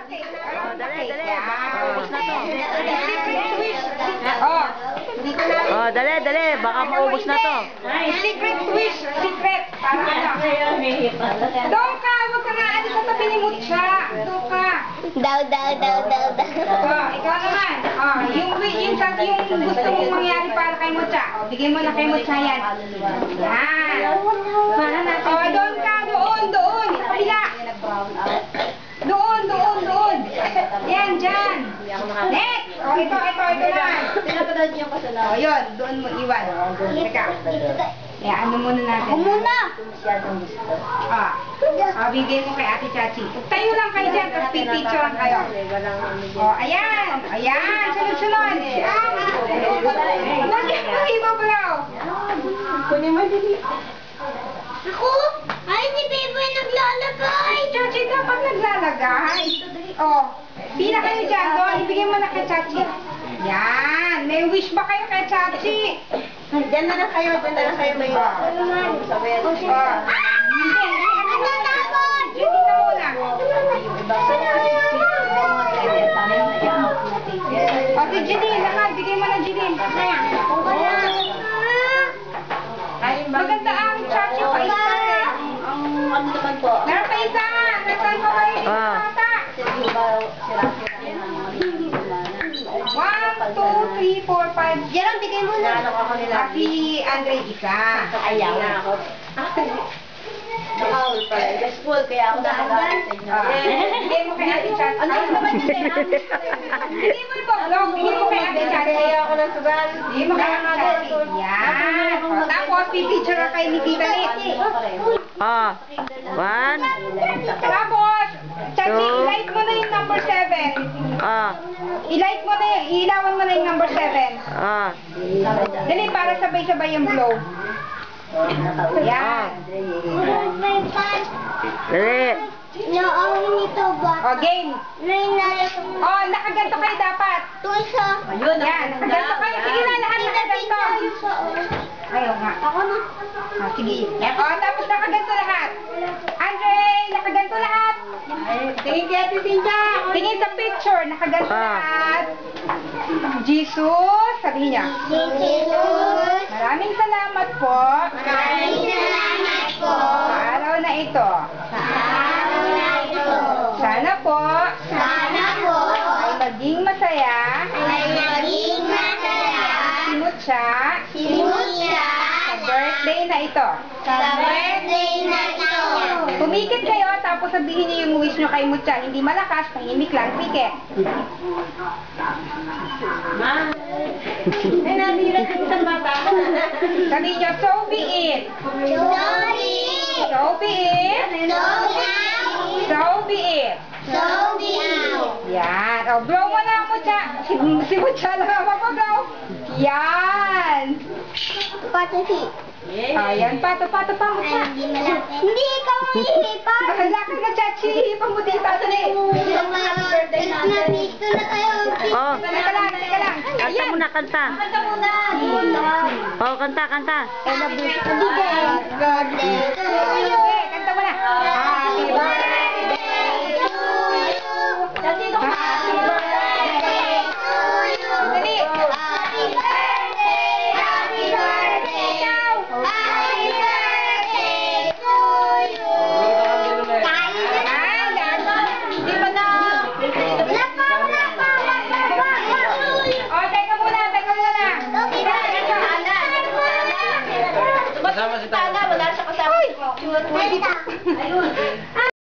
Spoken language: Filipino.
Oh, dali, dali. Baka maubos na to. Oh. Oh, dali, dali. Baka maubos na to. Secret wish. Secret. Para ano? Doon ka. Huwag ka na. Ano sa tabi ni Mutya? Doon ka. Daw. Oh, ikaw naman. Oh, yung gusto mong mangyari para kay Mutya. Oh, bigay mo na kay Mutya yan. Yan. Oh, doon ka. Doon. Sa kabila. Doon. Yan, dyan. Next. Oh, ito naman. Pinapanood niyo ko sa lahat. Oh, yun. Doon mo iwan. Teka. Ano muna natin? Ako muna. Bigay mo kay Ate Chachi. Tayo lang kayo dyan, tapos pipicturean kayo. Oh, ayan. Sunod. Lagyan mo iba bro. Kunin mo dili. Ako? Ay, si Bebe naglalagay. Chachi dapat naglalagay. Oh, pila kayo dyan doon. Ibigay mo na kay Chachi. Yan. May wish ba kayo kay Chachi? Diyan na lang kayo may sabayan. Judy na muna. Si Judy, lahat. Bigay mo na Judy. Maganda ang Chachi pa isa eh. Ano naman po? Meron pa isa. Nasaan pa kayo dito bata? 1, 2, 3, 4, 5. Jerome, bigay mo na. Si Andre isa. Ayaw na ako. Nakahul pala. School, kaya ako nakagalit sa inyo. Bigay mo kay Ate Chachi. Ano naman yun eh? Bigay mo yung vlog. Bigay mo kay Ate Chachi. Kaya ako ng sugal. Bigay mo kay Ate Chachi. Yan. Tapos, pipicture ka kay ni Tita Liz. Oh. 1. Tapos, Chachi, i-like mo na yung number 7. Oh. I-like mo na yung, ilawan mo na yung number 7. Oh. Dali, para sabay-sabay yung blow. Yan. Dali. Naawin nito ba? O, game. O, nakaganto kayo dapat. Tulsa. Ayun, yan. Nakaganto kayo. Sige na, lahat nakaganto. Ayaw nga. Ako na. Sige. O, tapos nakaganto lahat. Andre, nakaganto lahat. Tingin kaya titinda. Tingin sa picture, nakaganto lahat. Jesus, sabihin niya. Jesus. Maraming salamat po. Maraming salamat po. Sa araw na ito. Sa araw na ito. Sana po. Sana po. Ay maging masaya. Ay maging masaya. Si Mutya. Si Mutya. Sa birthday na ito. Sa birthday na ito. Pumikit kayo, tapos sabihin niyo yung wish nyo kay Mutya. Hindi malakas, tahimik lang, pikit. Ay, nabira ka sa bata. Sabihin nyo, so be it. Sorry. So be it. So be it. Yan. O, blow mo na, Mutya. Si Mutya lang ang mapablow. Yan. Patati. Ayan, pato pa, Mutya. Hindi ikaw ang ihipan. Bahala ka na, Chachi. Ihipan mo dito. Dali. Nandito na tayo. Oh. Teka lang. Kanta muna, kanta. Kanta muna. Oh, kanta. Happy birthday to you. Kanta mo na. Happy birthday to you. Happy birthday to you. Dali. Happy birthday. Happy birthday. Happy birthday to you. Di ba na? O, teka muna. Kasama si Tana, wala siya kasama. Ayun.